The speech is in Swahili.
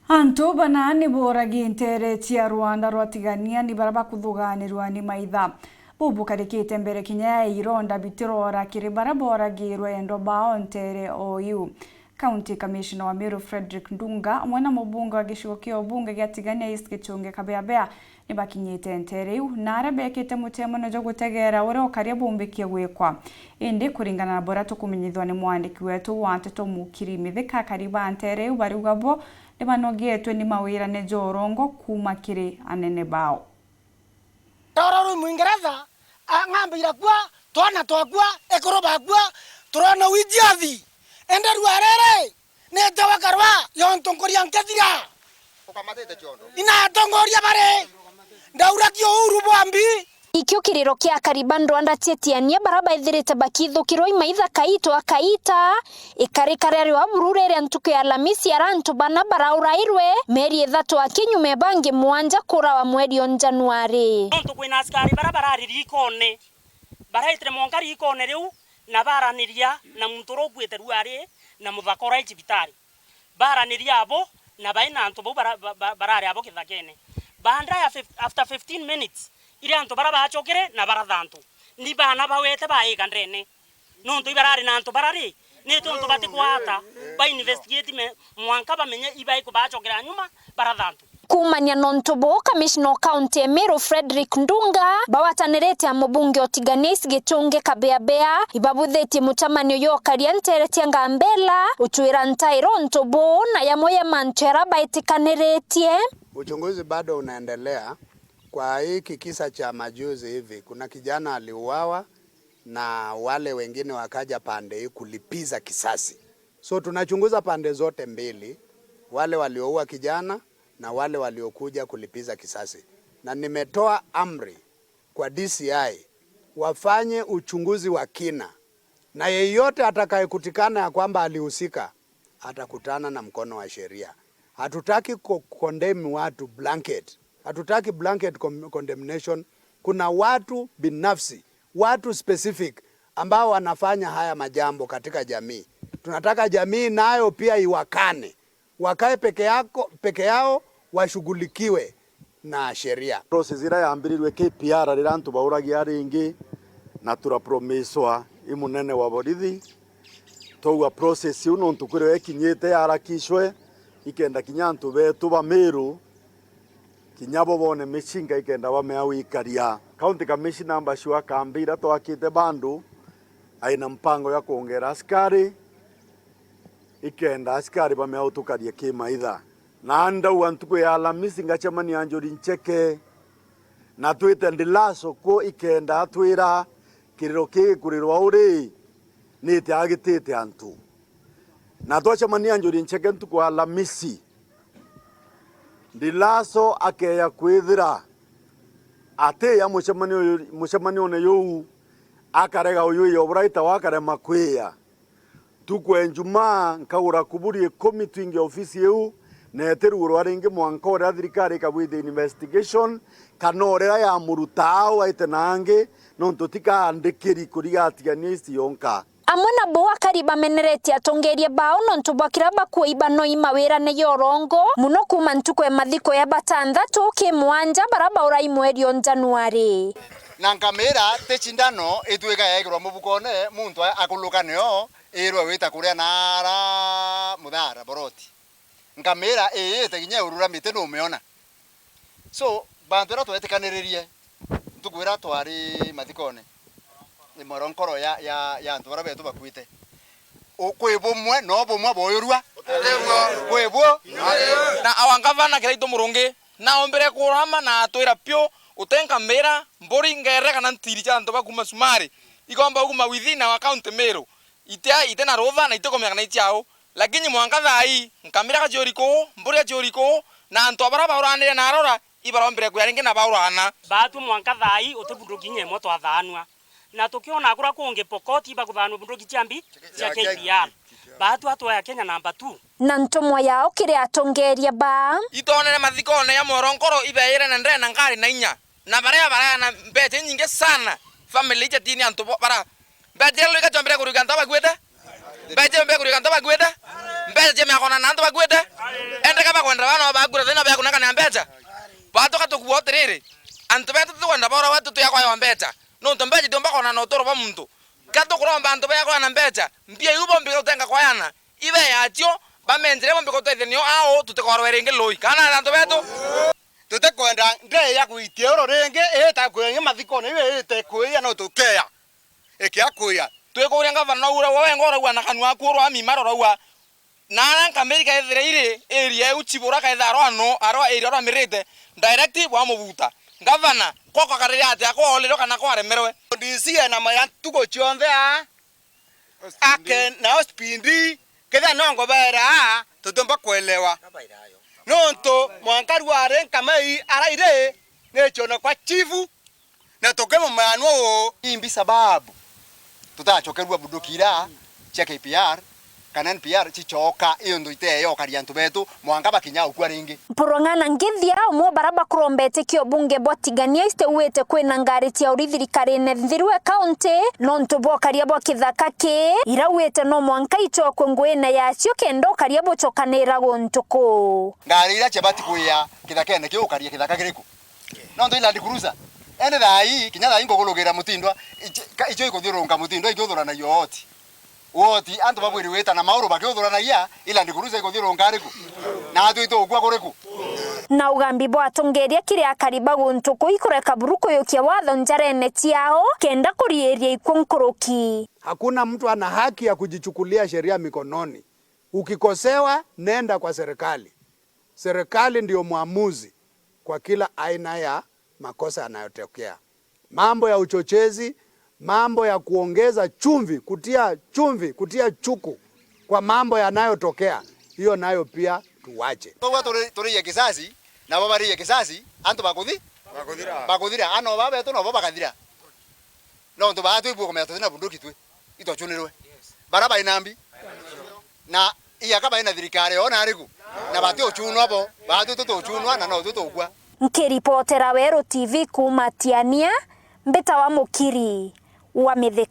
Antu bana ni boragi intere tia Rwanda rwatigania ni baraba kuthuganirwa ni maitha bubu karikite mbere kinya ironda bitirora kiri baraboragirwe endo bao ntere oyu. County Commissioner wa Meru Frederick Ndunga mwana mubunga wa gishigo kio bunge giatigania East Gichunge Kabeabea ni bakinyite ntere yu na arabekite mutemo no gutegera ore okaria bumbikia gwikwa indi kuringana na bora tukumenyithwa ni mwandiki wetu wa Nteto Mukiri Mithika kariba ntere yu barugabo ni banogetwe ni mawira ne jorongo kuma kiri anene bao Toro Mwingereza ng'ambira kwa twana twakwa ekoroba kwa turona wijiathi ende ruarere ne tawakarwa yontongoria nkethira ukamatete chondo ina tongoria bare ndaura kio uru bwambi ikio kiriro kia kariban Rwanda tietiania baraba ithirite bakithukirwo imaitha kaito akaita ikarikare wa bururere ntuku ya Alhamisi arantu bana baraurairwe meri ithatu akinyume bangi mwanja kura wa mweri on Januari ntu kwina askari barabara ririkone baraitre monkari ikone riu na baraniria na munturo kwete ruare na muthakora icibitari baraniria abo na baina antu bo barare abo kithakene banda after 15 minutes ile antu baraba achokere na barathantu ni bana bawete baigandrene nontu ibarari na antu barari ni tontu batikwata ba investigate mwanka bamenye ibai ko bachokera nyuma barathantu kumania nontobo Commissioner County Meru Frederick Ndunga bawatanirete amubunge otigania East Gichunge Kabeabea ibabutheti mutamanio yo karientere tianga mbela utwira ntairo ntobo na yamoya manchera baitikaneretie. Uchunguzi bado unaendelea. Kwa hiki kisa cha majuzi hivi kuna kijana aliuawa na wale wengine wakaja pande hii kulipiza kisasi. So tunachunguza pande zote mbili, wale walioua kijana na wale waliokuja kulipiza kisasi. Na nimetoa amri kwa DCI wafanye uchunguzi wa kina. Na yeyote atakayekutikana ya kwamba alihusika atakutana na mkono wa sheria. Hatutaki condemn watu blanket. Hatutaki blanket condemnation. Kuna watu binafsi, watu specific ambao wanafanya haya majambo katika jamii. Tunataka jamii nayo pia iwakane. Wakae peke yao washughulikiwe na sheria. Process ira yambirirwe KPR rirantu bauragia ringi na turapromiswa imunene wa borithi towa process uno ntukure ekinyete yarakishwe ikenda kinyantu betu ba Meru kinyabo bone mishinga ikenda bameawikaria. County Commissioner mbashwa kambira twakite bandu aina mpango ya kuongera askari ikenda askari bameautukaria kimaitha na ndau antuku ya Alhamisi ngachamani anjuri ncheke na twite ndilaso ko ikenda atwira kiriro kurirwa uri nite agitite antu na twachamani anjuri ncheke ntuku ya Alhamisi ndilaso akeya kwithira ate ya muchamani one yu akarega uyu yobraita wakare makwia tukwe njuma nkagura kuburie committee inge ofisi yu neteru rwaringe mwanka ora thirikari kabwite investigation kanore ya murutao aitenange nonto tika andikiri kurigatigania isi yonka amona boa kariba menereti atongerie bao nonto bakiraba kuiba no imawira ne yorongo muno kuma ntuko ya mathiko ya batandatu kimwanja baraba urai mweri on Januari na nkamera techindano etweka yaigirwa mubukone muntu akulukaneo erwa wita kuria nara mudara boroti nkamera teginya urura mite no meona so bantu ra twetekanererie tukwira twari mathikone ni moronkoro ya antu bara betu bakwite okwibumwe no bumwe boyorwa kwibwo na awangavana kiraito murungi na ombere kurama na atwira pyo utenka mera mbori ngere kana ntiri cha antu bakuma sumari ikomba ukuma within our county Meru ite na rova na itokomya kana ichao lakini mwanga thai nkamira ka joriko mbori joriko na antu abara baurane na arora ibarombere kuyaringe na baurana batu mwanga thai utebunduki nyemo twathanwa na tukiona akura kunge pokoti bakuthanwa bunduki chambi cha KPR batu atwa Kenya namba 2 na ntomwa yao kire atongeria ba itonere mathikone ya moronkoro ibeire na ndre na ngari na inya na bara na mbete nyinge sana family cha tini antu bara mbete lo ikatombere kuruganta bagwete mbete mbere kuruganta bagwete mbete je me akona nanto bagwete ende kaba kwenda bana bagura thina bya kunaka na mbecha bato katukuwa terere antu betu tukwenda bora watu tuyakwa ya mbecha no ntombeji ndomba kona no toro ba muntu kato kuromba antu bayakwa na mbecha mbia yubo mbiko tenga kwa yana ibe yatio bamenjire mbiko tethenio ao tutekorwerenge loi kana antu betu tutakwenda nde ya kuitia oro renge eta kwenye mathiko ni we ete kuya no tukea ekia kuya twekuria ngavana ura wewe ngora wana kanwa kuro ami marora wa nana kamerika ethire area uchibura ka etharo ano aro area ro mirite directive wa mubuta ngavana koko karire ati akolero kana kware merwe ndisia na maya tuko chionde ake na hospindi ketha nongo bera tutomba kuelewa nonto mwankaru are kamai araire nechono kwa chifu na tokemo manwo imbi sababu tutachokerwa budukira cha KPR kana NPR chichoka iyo ndo iteyo kariantu betu mwanga bakinya ukwa ringi Purongana ngithia umwe baraba kurombete kio bunge botigania iste uwete kwina ngari tia urithirikari ne thirwe county nonto bokaria bo kithaka ke ira uwete no mwanka ichokwe ngwena yacio kendo karia bochokanira gontuko ngari ira chabati kuya kithaka ne kio karia kithaka kiriku nonto ila ndikuruza ende thai kinya thai ngogologera mutindwa icho ikothirunga mutindwa ikiothorana yoti woti antu babwiri weta na mauru bakiothorana ya ila ndikuruza ikothirunga riku na atu itogwa kuriku na ugambi bwa tongeria kiria kariba gontuko ikureka buruko yokia watho njarene tiao kenda kurieria ikonkoroki. Hakuna mtu ana haki ya kujichukulia sheria mikononi. Ukikosewa nenda kwa serikali. Serikali ndio muamuzi kwa kila aina ya makosa yanayotokea. Mambo ya uchochezi, mambo ya kuongeza chumvi, kutia chuku kwa mambo yanayotokea. Hiyo nayo pia tuwache. Kwa tori kisasi na babari kisasi antu bakuthira ano babe to no babakathira no ndo batu ibu kometa tena bunduki twe itochunirwe baraba inambi na iya kaba ina thirikari ona ariku na batu ochunwa abo batu tutochunwa na no tutogwa. Nkiripotera Wero TV kuma Tiania mbeta wa Mukiri wa Mithika.